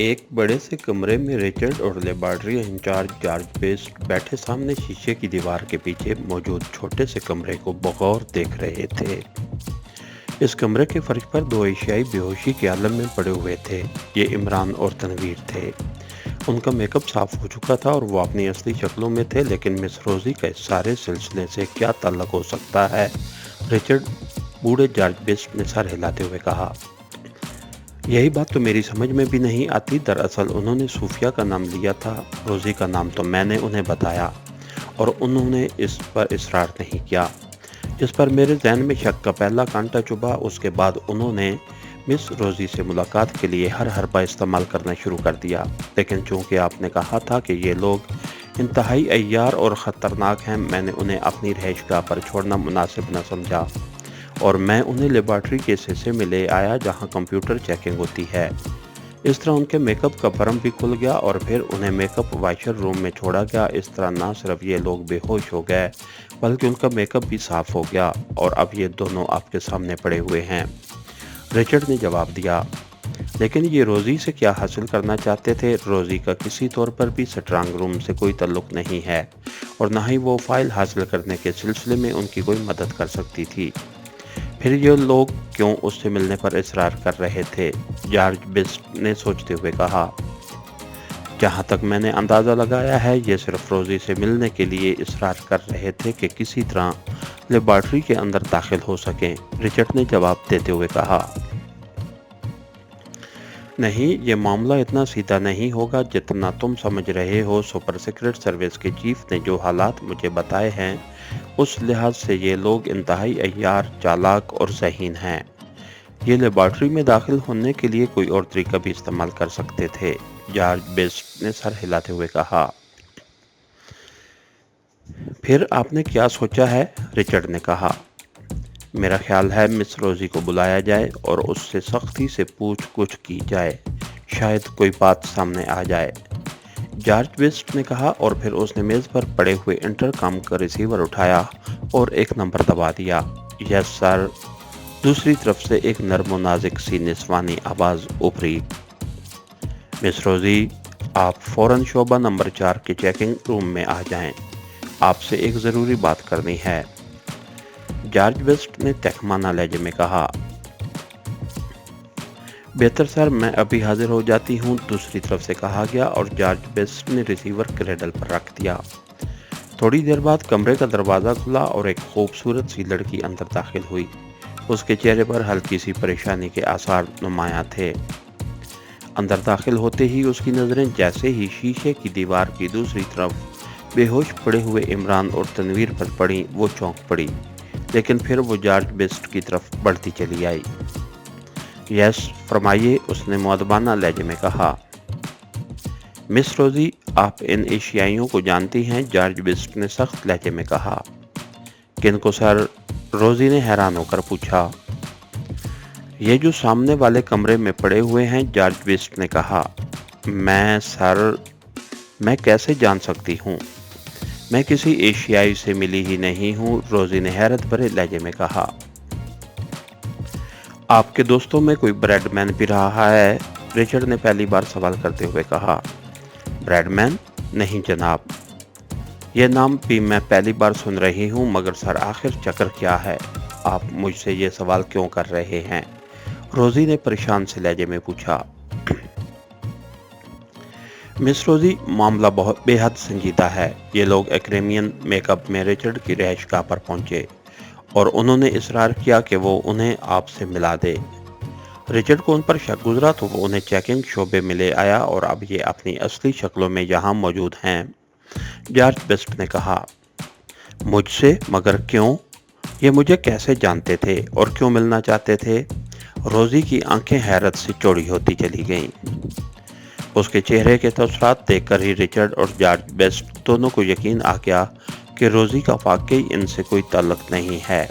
एक बड़े से कमरे में रिचर्ड और लेबॉर्टरी इंचार्ज जॉर्ज बेस्ट बैठे सामने शीशे की दीवार के पीछे मौजूद छोटे से कमरे को बगौर देख रहे थे। इस कमरे के फर्श पर दो एशियाई बेहोशी के आलम में पड़े हुए थे। ये इमरान और तनवीर थे। उनका मेकअप साफ हो चुका था और वो अपनी असली शक्लों में थे, लेकिन मिस रोजी का इस सारे सिलसिले से क्या ताल्लुक हो सकता है? रिचर्ड बूढ़े जॉर्ज बेस्ट ने सर हिलाते हुए कहा। यही बात तो मेरी समझ में भी नहीं आती। दरअसल उन्होंने सूफिया का नाम लिया था, रोजी का नाम तो मैंने उन्हें बताया और उन्होंने इस पर इसरार नहीं किया। जिस पर मेरे जहन में शक का पहला कांटा चुभा, उसके बाद उन्होंने मिस रोजी से मुलाकात के लिए हर हरबा इस्तेमाल करना शुरू कर दिया। लेकिन चूंकि आपने कहा था कि ये लोग इंतहाई अय्यार और ख़तरनाक हैं, मैंने उन्हें अपनी रहायशगाह पर छोड़ना मुनासिब न समझा और मैं उन्हें लेबॉर्टरी के हिस्से में ले आया जहां कंप्यूटर चेकिंग होती है। इस तरह उनके मेकअप का भरम भी खुल गया और फिर उन्हें मेकअप वॉशर रूम में छोड़ा गया। इस तरह ना सिर्फ ये लोग बेहोश हो गए, बल्कि उनका मेकअप भी साफ हो गया और अब ये दोनों आपके सामने पड़े हुए हैं। रिचर्ड ने जवाब दिया। लेकिन ये रोजी से क्या हासिल करना चाहते थे? रोजी का किसी तौर पर भी स्ट्रांग रूम से कोई ताल्लुक नहीं है और न ही वो फाइल हासिल करने के सिलसिले में उनकी कोई मदद कर सकती थी। फिर ये लोग क्यों उससे मिलने पर इसरार कर रहे थे? जॉर्ज बेस्ट ने सोचते हुए कहा। जहां तक मैंने अंदाजा लगाया है, ये सिर्फ रोजी से मिलने के लिए इसरार कर रहे थे कि किसी तरह लेबॉर्टरी के अंदर दाखिल हो सकें। रिचर्ड ने जवाब देते हुए कहा। नहीं, ये मामला इतना सीधा नहीं होगा जितना तुम समझ रहे हो। सुपर सीक्रेट सर्विस के चीफ ने जो हालात मुझे बताए हैं, उस लिहाज से ये लोग इंतहाई अय्यार, चालाक और ज़हीन हैं। ये लेबॉर्टरी में दाखिल होने के लिए कोई और तरीका भी इस्तेमाल कर सकते थे। जॉर्ज बेस्ट ने सर हिलाते हुए कहा। फिर आपने क्या सोचा है? रिचर्ड ने कहा। मेरा ख्याल है मिस रोजी को बुलाया जाए और उससे सख्ती से पूछ-गुछ की जाए। शायद कोई बात सामने आ जाए, जॉर्ज बेस्ट ने कहा और फिर उसने मेज़ पर पड़े हुए इंटरकॉम का रिसीवर उठाया और एक नंबर दबा दिया। Yes sir. दूसरी तरफ से एक नर्म और नाजुक सी निस्वानी आवाज़ उभरी। मिस रोजी, आप फौरन शोबा नंबर 4 के चेकिंग रूम में आ जाएं। आपसे एक ज़रूरी बात करनी है, जॉर्ज बेस्ट ने तहमाना लहजे में कहा। बेहतर सर, मैं अभी हाजिर हो जाती हूँ, दूसरी तरफ से कहा गया और जॉर्ज बेस्ट ने रिसीवर क्रेडल पर रख दिया। थोड़ी देर बाद कमरे का दरवाज़ा खुला और एक खूबसूरत सी लड़की अंदर दाखिल हुई। उसके चेहरे पर हल्की सी परेशानी के आसार नुमायां थे। अंदर दाखिल होते ही उसकी नज़रें जैसे ही शीशे की दीवार की दूसरी तरफ बेहोश पड़े हुए इमरान और तनवीर पर पड़ी, वो चौंक पड़ी। लेकिन फिर वो जॉर्ज बेस्ट की तरफ बढ़ती चली आई। यस फरमाइए, उसने मुअद्दबाना लहजे में कहा। मिस रोजी, आप इन एशियाइयों को जानती हैं? जॉर्ज बेस्ट ने सख्त लहजे में कहा। किनको सर? रोजी ने हैरान होकर पूछा। ये जो सामने वाले कमरे में पड़े हुए हैं, जॉर्ज बेस्ट ने कहा। मैं कैसे जान सकती हूँ? मैं किसी एशियाई से मिली ही नहीं हूँ, रोजी ने हैरत भरे लहजे में कहा। आपके दोस्तों में कोई ब्रैडमैन भी रहा है? रिचर्ड ने पहली बार सवाल करते हुए कहा। ब्रैडमैन? नहीं जनाब, यह नाम भी मैं पहली बार सुन रही हूँ। मगर सर, आखिर चक्कर क्या है? आप मुझसे ये सवाल क्यों कर रहे हैं? रोजी ने परेशान से लहजे में पूछा। मिस रोजी, मामला बहुत बेहद संजीदा है। ये लोग एक्रेमियन मेकअप में रिचर्ड की रहायशगाह पर पहुंचे और उन्होंने इसरार किया कि वो उन्हें आपसे मिला दे। रिचर्ड को उन पर शक गुजरा तो वो उन्हें चेकिंग शोबे में ले आया और अब ये अपनी असली शक्लों में यहाँ मौजूद हैं। जॉर्ज बेस्ट ने कहा। मुझसे? मगर क्यों? ये मुझे कैसे जानते थे और क्यों मिलना चाहते थे? रोजी की आंखें हैरत से चौड़ी होती चली गईं। उसके चेहरे के तसव्वुरात देखकर ही रिचर्ड और जॉर्ज बेस्ट दोनों को यकीन आ गया कि रोजी का वाकई इनसे कोई ताल्लुक नहीं है।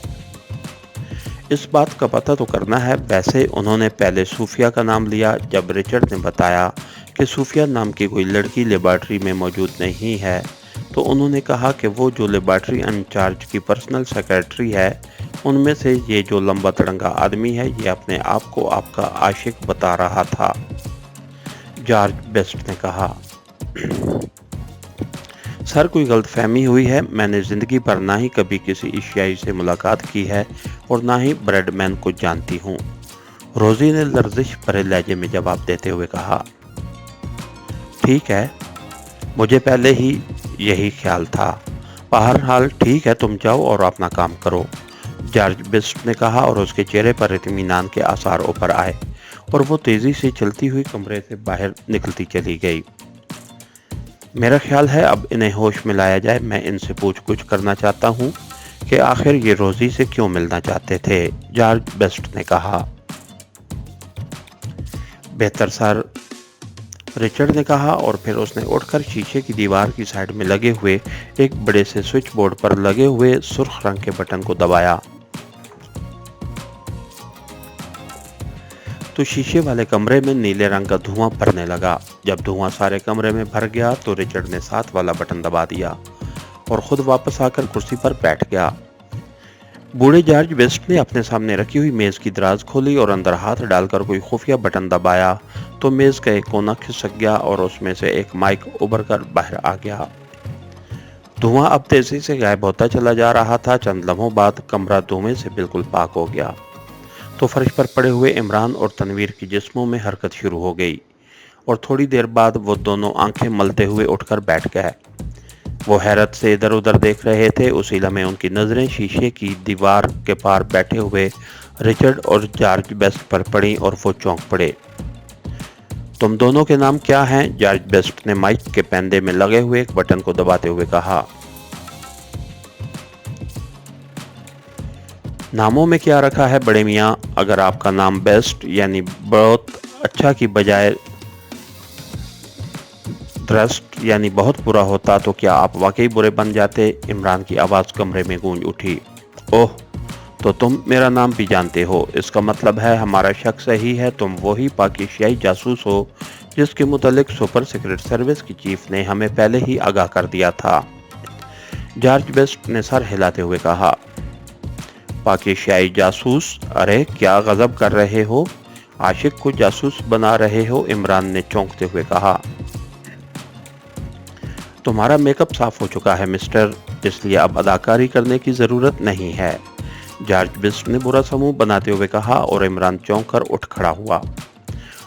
इस बात का पता तो करना है। वैसे उन्होंने पहले सूफिया का नाम लिया। जब रिचर्ड ने बताया कि सूफिया नाम की कोई लड़की लेबॉर्टरी में मौजूद नहीं है, तो उन्होंने कहा कि वो जो लेबॉर्टरी इंचार्ज की पर्सनल सेक्रेटरी है, उनमें से ये जो लंबा तड़ंगा आदमी है, ये अपने आप को आपका आशिक बता रहा था। जॉर्ज बेस्ट ने कहा। सर, कोई गलतफहमी हुई है। मैंने ज़िंदगी भर ना ही कभी किसी एशियाई से मुलाकात की है और ना ही ब्रैडमैन को जानती हूँ, रोजी ने लर्जिश भरे लहजे में जवाब देते हुए कहा। ठीक है, मुझे पहले ही यही ख्याल था। बहरहाल ठीक है, तुम जाओ और अपना काम करो, जॉर्ज बेस्ट ने कहा और उसके चेहरे पर इत्मीनान के आसार ऊपर आए और वो तेजी से चलती हुई कमरे से बाहर निकलती चली गई। मेरा ख्याल है अब इन्हें होश में लाया जाए। मैं इनसे पूछ-कुछ करना चाहता हूँ कि आखिर ये रोजी से क्यों मिलना चाहते थे, जॉर्ज बेस्ट ने कहा। बेहतर सर, रिचर्ड ने कहा और फिर उसने उठकर शीशे की दीवार की साइड में लगे हुए एक बड़े से स्विच बोर्ड पर लगे हुए सुर्ख रंग के बटन को दबाया तो शीशे वाले कमरे में नीले रंग का धुआं भरने लगा। जब धुआं सारे कमरे में भर गया तो रिचर्ड ने 7 वाला बटन दबा दिया और खुद वापस आकर कुर्सी पर बैठ गया। बूढ़े जॉर्ज बेस्ट ने अपने सामने रखी हुई मेज की दराज खोली और अंदर हाथ डालकर कोई खुफिया बटन दबाया तो मेज का एक कोना खिसक गया और उसमें से एक माइक उभर कर बाहर आ गया। धुआं अब तेजी से गायब होता चला जा रहा था। चंद लम्हों बाद कमरा धुएं से बिल्कुल पाक हो गया तो फर्श पर पड़े हुए इमरान और तनवीर की जिस्मों में हरकत शुरू हो गई और थोड़ी देर बाद वो दोनों आंखें मलते हुए उठकर बैठ गए। वो हैरत से इधर उधर देख रहे थे। उसी लम्हे उनकी नजरें शीशे की दीवार के पार बैठे हुए रिचर्ड और जॉर्ज बेस्ट पर पड़ी और वो चौंक पड़े। तुम दोनों के नाम क्या हैं? जॉर्ज बेस्ट ने माइक के पैंदे में लगे हुए एक बटन को दबाते हुए कहा। नामों में क्या रखा है बड़े मियाँ? अगर आपका नाम बेस्ट यानी बहुत अच्छा की बजाय ड्रस्ट यानी बहुत बुरा होता तो क्या आप वाकई बुरे बन जाते? इमरान की आवाज़ कमरे में गूंज उठी। ओह, तो तुम मेरा नाम भी जानते हो। इसका मतलब है हमारा शक सही है, तुम वही पाकिस्तानी जासूस हो जिसके मुतालिक सुपर सीक्रेट सर्विस की चीफ ने हमें पहले ही आगाह कर दिया था, जॉर्ज बेस्ट ने सर हिलाते हुए कहा। पाकिस्तानी जासूस? अरे क्या गजब कर रहे हो, आशिक को जासूस बना रहे हो, इमरान ने चौंकते हुए कहा। तुम्हारा मेकअप साफ हो चुका है मिस्टर, इसलिए अब अदाकारी करने की जरूरत नहीं है, जॉर्ज बेस्ट ने बुरा सा मुंह बनाते हुए कहा और इमरान चौंक कर उठ खड़ा हुआ।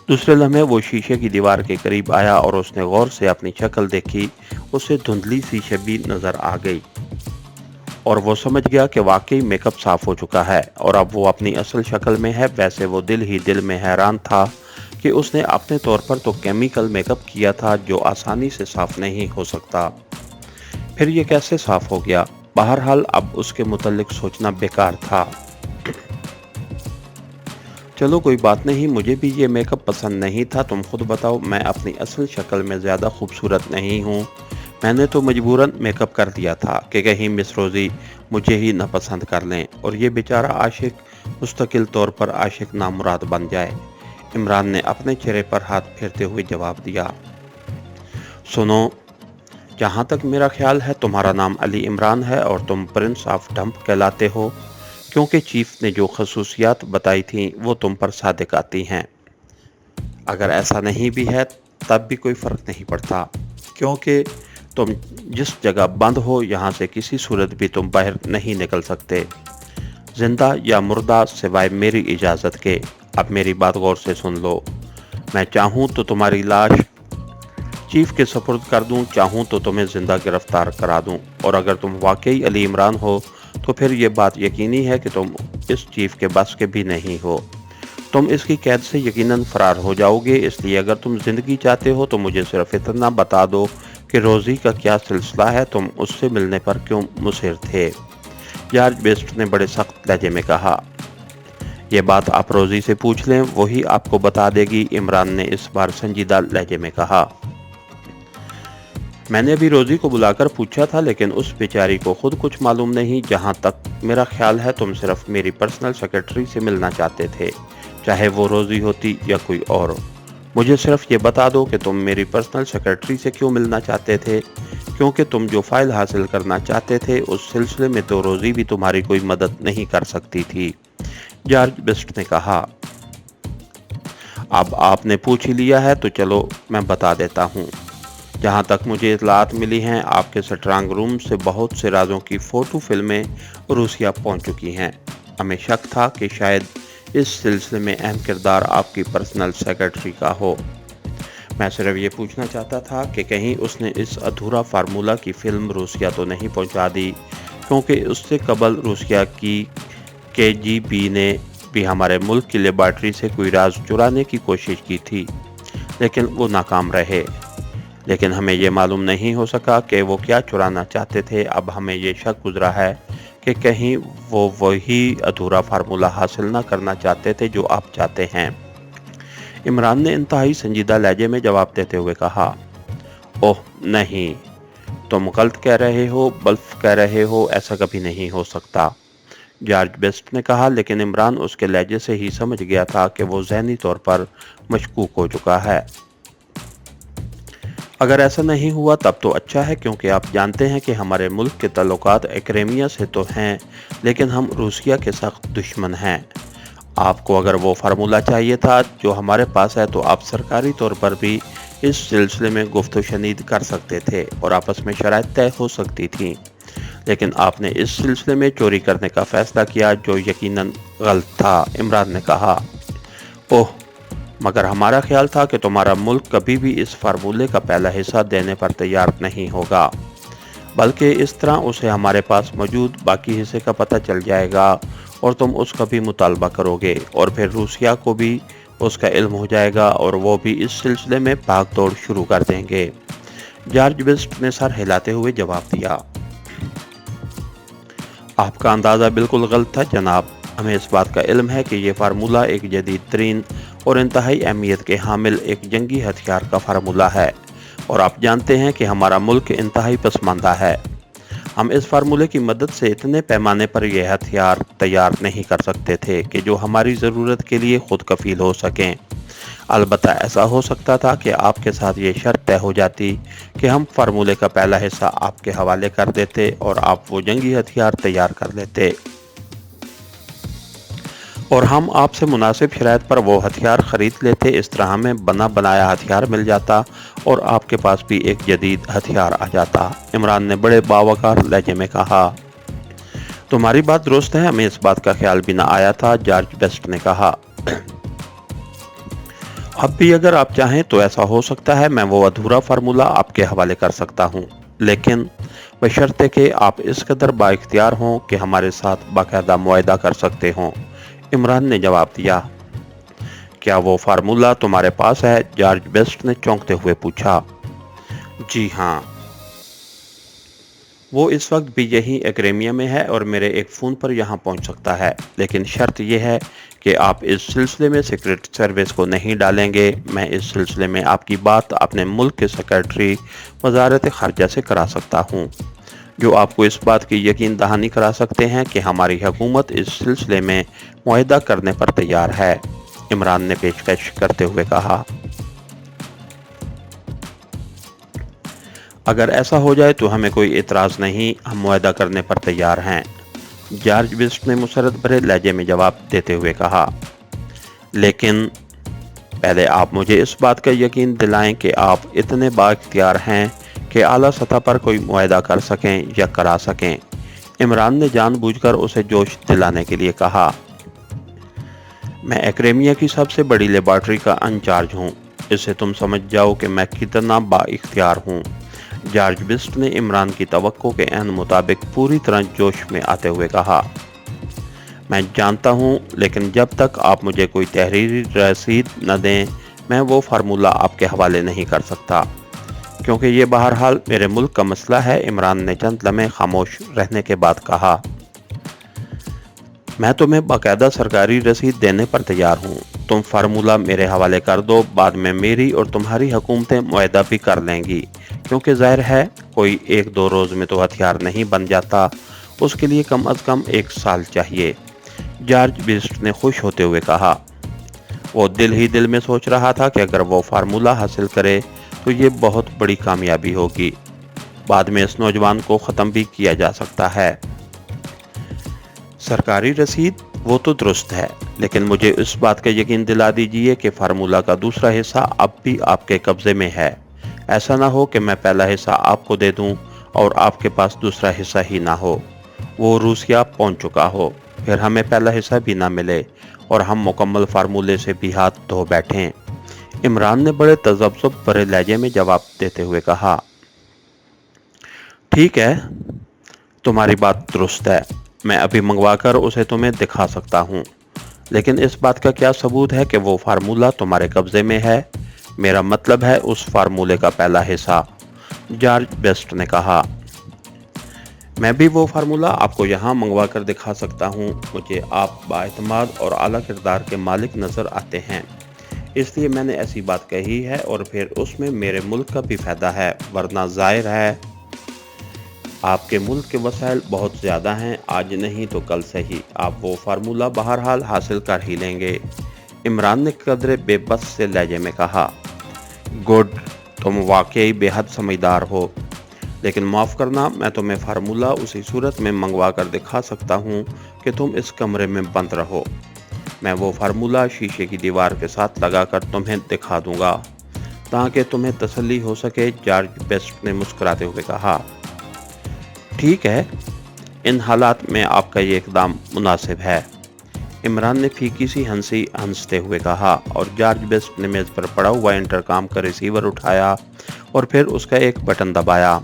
दूसरे लम्हे वो शीशे की दीवार के करीब आया और उसने गौर से अपनी शक्ल देखी। उसे धुंधली सी छवि नजर आ गई और वो समझ गया कि वाकई मेकअप साफ हो चुका है और अब वो अपनी असल शक्ल में है। वैसे वो दिल ही दिल में हैरान था कि उसने अपने तौर पर तो केमिकल मेकअप किया था जो आसानी से साफ नहीं हो सकता, फिर ये कैसे साफ हो गया? बहरहाल अब उसके मुतालिक सोचना बेकार था। चलो कोई बात नहीं, मुझे भी ये मेकअप पसंद नहीं था। तुम खुद बताओ, मैं अपनी असल शक्ल में ज़्यादा खूबसूरत नहीं हूँ। मैंने तो मजबूरन मेकअप कर दिया था कि कहीं मिस रोज़ी मुझे ही न पसंद कर लें और ये बेचारा आशिक मुस्तकिल तौर पर आशिक नामुराद बन जाए, इमरान ने अपने चेहरे पर हाथ फेरते हुए जवाब दिया। सुनो, जहाँ तक मेरा ख्याल है तुम्हारा नाम अली इमरान है और तुम प्रिंस ऑफ डंप कहलाते हो, क्योंकि चीफ ने जो खसूसियात बताई थीं वो तुम पर सादिक आती हैं। अगर ऐसा नहीं भी है तब भी कोई फ़र्क नहीं पड़ता, क्योंकि तुम जिस जगह बंद हो यहाँ से किसी सूरत भी तुम बाहर नहीं निकल सकते, जिंदा या मुर्दा सिवाय मेरी इजाज़त के। अब मेरी बात गौर से सुन लो। मैं चाहूँ तो तुम्हारी लाश चीफ के सपुर्द कर दूं, चाहूं तो तुम्हें जिंदा गिरफ्तार करा दूं, और अगर तुम वाकई अली इमरान हो तो फिर ये बात यकीनी है कि तुम इस चीफ के बस के भी नहीं हो। तुम इसकी कैद से यकीनन फरार हो जाओगे। इसलिए अगर तुम जिंदगी चाहते हो तो मुझे सिर्फ इतना बता दो कि रोज़ी का क्या सिलसिला है, तुम उससे मिलने पर क्यों मुसिर थे, जॉर्ज बेस्ट ने बड़े सख्त लहजे में कहा। ये बात आप रोज़ी से पूछ लें, वही आपको बता देगी, इमरान ने इस बार संजीदा लहजे में कहा। मैंने अभी रोज़ी को बुलाकर पूछा था, लेकिन उस बेचारी को खुद कुछ मालूम नहीं। जहाँ तक मेरा ख्याल है तुम सिर्फ मेरी पर्सनल सेक्रेटरी से मिलना चाहते थे, चाहे वो रोज़ी होती या कोई और। मुझे सिर्फ ये बता दो कि तुम मेरी पर्सनल सेक्रेटरी से क्यों मिलना चाहते थे, क्योंकि तुम जो फाइल हासिल करना चाहते थे उस सिलसिले में तो रोज़ी भी तुम्हारी कोई मदद नहीं कर सकती थी, जॉर्ज बेस्ट ने कहा। अब आपने पूछ ही लिया है तो चलो मैं बता देता हूँ। जहाँ तक मुझे इतलात मिली हैं, आपके स्ट्रांग रूम से बहुत से राजों की फ़ोटो फिल्में रूसिया पहुँच चुकी हैं। हमें शक था कि शायद इस सिलसिले में अहम किरदार आपकी पर्सनल सेक्रेटरी का हो। मैं सिर्फ ये पूछना चाहता था कि कहीं उसने इस अधूरा फार्मूला की फिल्म रूसिया तो नहीं पहुंचा दी, क्योंकि उससे कबल रूसिया की KGB ने भी हमारे मुल्क की लेबॉर्ट्री से कोई राज चुराने की कोशिश की थी, लेकिन वो नाकाम रहे। लेकिन हमें ये मालूम नहीं हो सका कि वो क्या चुराना चाहते थे। अब हमें ये शक गुजरा है कि कहीं वो वही अधूरा फार्मूला हासिल ना करना चाहते थे जो आप चाहते हैं। इमरान ने इंतहाई संजीदा लहजे में जवाब देते हुए कहा, ओह नहीं, तुम गलत कह रहे हो, ब्लफ कह रहे हो, ऐसा कभी नहीं हो सकता, जॉर्ज बेस्ट ने कहा। लेकिन इमरान उसके लहजे से ही समझ गया था कि वो ज़हनी तौर पर मशकूक हो चुका है। अगर ऐसा नहीं हुआ तब तो अच्छा है, क्योंकि आप जानते हैं कि हमारे मुल्क के ताल्लुकात क्रीमिया से तो हैं, लेकिन हम रूसिया के सख्त दुश्मन हैं। आपको अगर वो फार्मूला चाहिए था जो हमारे पास है, तो आप सरकारी तौर पर भी इस सिलसिले में गुफ्तगू शनीद कर सकते थे और आपस में शराइत तय हो सकती थी। लेकिन आपने इस सिलसिले में चोरी करने का फैसला किया, जो यकीनन गलत था, इमरान ने कहा। ओह, मगर हमारा ख्याल था कि तुम्हारा मुल्क कभी भी इस फार्मूले का पहला हिस्सा देने पर तैयार नहीं होगा, बल्कि इस तरह उसे हमारे पास मौजूद बाकी हिस्से का पता चल जाएगा और तुम उसका भी मुतालबा करोगे, और फिर रूसिया को भी उसका इल्म हो जाएगा और वो भी इस सिलसिले में भाग दौड़ शुरू कर देंगे। जॉर्ज बेस्ट ने सर हिलाते हुए जवाब दिया, आपका अंदाज़ा बिल्कुल गलत था जनाब। हमें इस बात का इल्म है कि ये फार्मूला एक जदीद तरीन और इंतहाई अहमियत के हामिल एक जंगी हथियार का फार्मूला है, और आप जानते हैं कि हमारा मुल्क इंतहाई पसमानदा है। हम इस फार्मूले की मदद से इतने पैमाने पर यह हथियार तैयार नहीं कर सकते थे कि जो हमारी ज़रूरत के लिए खुद कफील हो सकें। अलबत्ता ऐसा हो सकता था कि आपके साथ ये शर्त तय हो जाती कि हम फार्मूले का पहला हिस्सा आपके हवाले कर देते और आप वो जंगी हथियार तैयार कर लेते, और हम आपसे मुनासिब शराइत पर वो हथियार ख़रीद लेते। इस तरह हमें बना बनाया हथियार मिल जाता और आपके पास भी एक जदीद हथियार आ जाता। इमरान ने बड़े बावकार लहजे में कहा, तुम्हारी बात दुरुस्त है, हमें इस बात का ख्याल भी ना आया था, जॉर्ज बेस्ट ने कहा। अब भी अगर आप चाहें तो ऐसा हो सकता है, मैं वो अधूरा फार्मूला आपके हवाले कर सकता हूँ, लेकिन बशर्ते कि आप इस कदर बाइख्तियार हों कि हमारे साथ बाकायदा मुआहदा कर सकते हों। इमरान ने जवाब दिया, क्या वो फार्मूला तुम्हारे पास है? जॉर्ज बेस्ट ने चौंकते हुए पूछा। जी हाँ, वो इस वक्त भी यहीं क्रीमिया में है और मेरे एक फ़ोन पर यहाँ पहुँच सकता है, लेकिन शर्त यह है कि आप इस सिलसिले में सीक्रेट सर्विस को नहीं डालेंगे। मैं इस सिलसिले में आपकी बात अपने मुल्क के सेक्रेटरी वजारत ख़ारजा से करा सकता हूँ, जो आपको इस बात की यकीन दहानी करा सकते हैं कि हमारी हुकूमत इस सिलसिले में मुआहदा करने पर तैयार है, इमरान ने पेशकश करते हुए कहा। अगर ऐसा हो जाए तो हमें कोई एतराज़ नहीं, हम मुआहदा करने पर तैयार हैं, जॉर्ज बेस्ट ने मुसरत भरे लहजे में जवाब देते हुए कहा। लेकिन पहले आप मुझे इस बात का यकीन दिलाएं कि आप इतने बाइख्तियार हैं कि आला सतह पर कोई मुआहदा कर सकें या करा सकें, इमरान ने जानबूझकर उसे जोश दिलाने के लिए कहा। मैं क्रीमिया की सबसे बड़ी लेबॉर्ट्री का इंचार्ज हूँ, इससे तुम समझ जाओ कि मैं कितना बाइख्तियार हूँ, जॉर्ज बेस्ट ने इमरान की तवक्को के एन मुताबिक पूरी तरह जोश में आते हुए कहा। मैं जानता हूँ, लेकिन जब तक आप मुझे कोई तहरीरी रसीद न दें, मैं वो फार्मूला आपके हवाले नहीं कर सकता, क्योंकि ये बहरहाल मेरे मुल्क का मसला है, इमरान ने चंद लम्हे खामोश रहने के बाद कहा। मैं तुम्हें बाकायदा सरकारी रसीद देने पर तैयार हूँ, तुम फार्मूला मेरे हवाले कर दो, बाद में मेरी और तुम्हारी हुकूमतें मुआहदा भी कर लेंगी, क्योंकि जाहिर है कोई एक दो रोज़ में तो हथियार नहीं बन जाता, उसके लिए कम अज़ कम 1 साल चाहिए, जॉर्ज बेस्ट ने खुश होते हुए कहा। वो दिल ही दिल में सोच रहा था कि अगर वो फार्मूला हासिल करे तो ये बहुत बड़ी कामयाबी होगी, बाद में इस नौजवान को ख़त्म भी किया जा सकता है। सरकारी रसीद? वो तो दुरुस्त है, लेकिन मुझे इस बात का यकीन दिला दीजिए कि फार्मूला का दूसरा हिस्सा अब भी आपके कब्जे में है। ऐसा ना हो कि मैं पहला हिस्सा आपको दे दूं और आपके पास दूसरा हिस्सा ही ना हो। वो रूसिया पहुंच चुका हो, फिर हमें पहला हिस्सा भी ना मिले और हम मुकम्मल फार्मूले से भी हाथ धो बैठें। इमरान ने बड़े तजब्जुब भरे लहजे में जवाब देते हुए कहा, ठीक है, तुम्हारी बात दुरुस्त है। मैं अभी मंगवाकर उसे तुम्हें दिखा सकता हूँ, लेकिन इस बात का क्या सबूत है कि वो फार्मूला तुम्हारे कब्जे में है? मेरा मतलब है उस फार्मूले का पहला हिस्सा, जॉर्ज बेस्ट ने कहा। मैं भी वो फार्मूला आपको यहाँ मंगवा कर दिखा सकता हूँ। मुझे आप बाएतमाद और आला किरदार के मालिक नज़र आते हैं, इसलिए मैंने ऐसी बात कही है और फिर उसमें मेरे मुल्क का भी फ़ायदा है, वरना ज़ाहिर है आपके मुल्क के वसाइल बहुत ज़्यादा हैं, आज नहीं तो कल से ही आप वो फार्मूला बहरहाल हासिल कर ही लेंगे। इमरान ने कदरे बेबस से लहजे में कहा, गुड, तुम वाकई बेहद समझदार हो, लेकिन माफ़ करना, मैं तुम्हें फार्मूला उसी सूरत में मंगवा कर दिखा सकता हूँ कि तुम इस कमरे में बंद रहो। मैं वो फार्मूला शीशे की दीवार के साथ लगाकर तुम्हें दिखा दूंगा ताकि तुम्हें तसल्ली हो सके, जॉर्ज बेस्ट ने मुस्कुराते हुए कहा। ठीक है, इन हालात में आपका ये इकदाम मुनासिब है, इमरान ने फीकी सी हंसी हंसते हुए कहा और जॉर्ज बेस्ट ने मेज़ पर पड़ा हुआ इंटरकॉम का रिसीवर उठाया और फिर उसका एक बटन दबाया।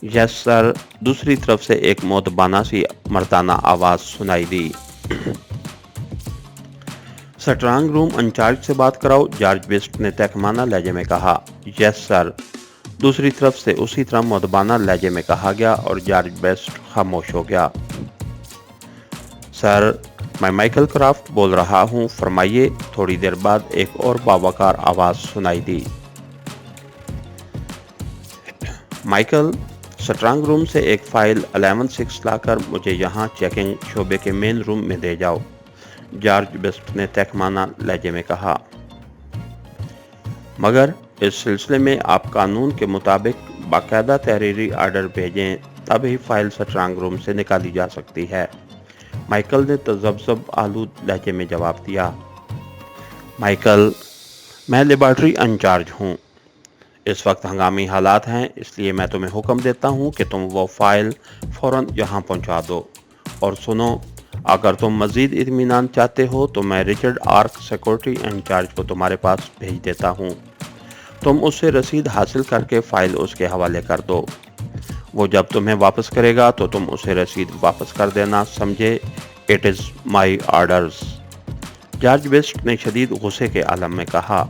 यस सर, दूसरी तरफ से एक मोदबाना सी मर्दाना आवाज़ सुनाई दी। स्ट्रांग रूम इंचार्ज से बात कराओ, जॉर्ज बेस्ट ने तहकमाना लहजे में कहा। यस सर, दूसरी तरफ से उसी तरह मुदबाना लहजे में कहा गया और जॉर्ज बेस्ट खामोश हो गया। सर, मैं माइकल क्राफ्ट बोल रहा हूँ, फरमाइए। थोड़ी देर बाद एक और बावकार आवाज़ सुनाई दी। माइकल, स्ट्रांग रूम से एक फ़ाइल 11-6 लाकर मुझे यहाँ चेकिंग शोबे के मेन रूम में दे जाओ, जॉर्ज बेस्ट ने तहकमाना लहजे में कहा। मगर इस सिलसिले में आप कानून के मुताबिक बाकायदा तहरीरी आर्डर भेजें, तभी फाइल स्ट्रांग रूम से निकाली जा सकती है, माइकल ने तजब्जुब आलूद लहजे में जवाब दिया। माइकल, मैं लेबॉर्ट्री इंचार्ज हूँ, इस वक्त हंगामी हालात हैं, इसलिए मैं तुम्हें हुक्म देता हूँ कि तुम वो फाइल फ़ौरन यहाँ पहुँचा दो। और सुनो, अगर तुम मज़ीद इत्मीनान चाहते हो तो मैं रिचर्ड आर्क सिक्योरिटी इंचार्ज को तुम्हारे पास भेज देता हूँ। तुम उससे रसीद हासिल करके फ़ाइल उसके हवाले कर दो। वो जब तुम्हें वापस करेगा तो तुम उसे रसीद वापस कर देना, समझे? It is my orders, George best ने शदीद गुस्से के आलम में कहा।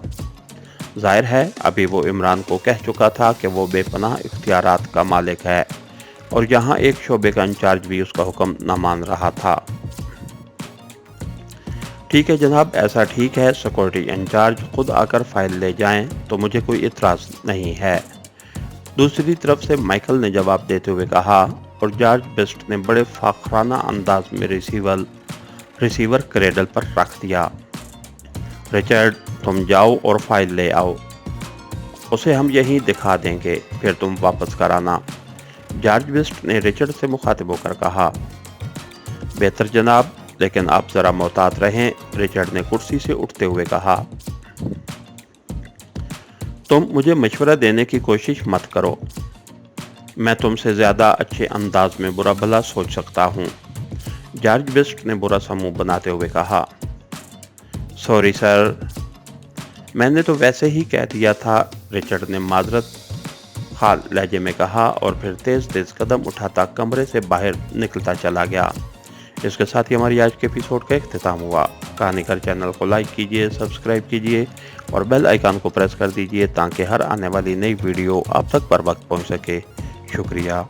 जाहिर है अभी वो इमरान को कह चुका था कि वो बेपनाह इख्तियारात का मालिक है और यहाँ एक शोबे का इंचार्ज भी उसका हुक्म न मान रहा था। ठीक है जनाब, ऐसा ठीक है, सिक्योरिटी इंचार्ज खुद आकर फाइल ले जाएं तो मुझे कोई इतराज़ नहीं है, दूसरी तरफ से माइकल ने जवाब देते हुए कहा और जॉर्ज बेस्ट ने बड़े फाखराना अंदाज में रिसीवर क्रेडल पर रख दिया। रिचर्ड, तुम जाओ और फाइल ले आओ, उसे हम यहीं दिखा देंगे, फिर तुम वापस कराना, जॉर्ज बेस्ट ने रिचर्ड से मुखातिब होकर कहा। बेहतर जनाब, लेकिन आप ज़रा मोहतात रहें, रिचर्ड ने कुर्सी से उठते हुए कहा। तुम मुझे मशवरा देने की कोशिश मत करो, मैं तुमसे ज़्यादा अच्छे अंदाज में बुरा भला सोच सकता हूँ, जॉर्ज बेस्ट ने बुरा सा मुंह बनाते हुए कहा। सॉरी सर, मैंने तो वैसे ही कह दिया था, रिचर्ड ने माजरत खाल लहजे में कहा और फिर तेज़ तेज़ कदम उठाता कमरे से बाहर निकलता चला गया। इसके साथ ही हमारी आज के एपिसोड का इख्तिताम हुआ। कहानीकार चैनल को लाइक कीजिए, सब्सक्राइब कीजिए और बेल आइकन को प्रेस कर दीजिए ताकि हर आने वाली नई वीडियो आप तक पर वक्त पहुंच सके। शुक्रिया।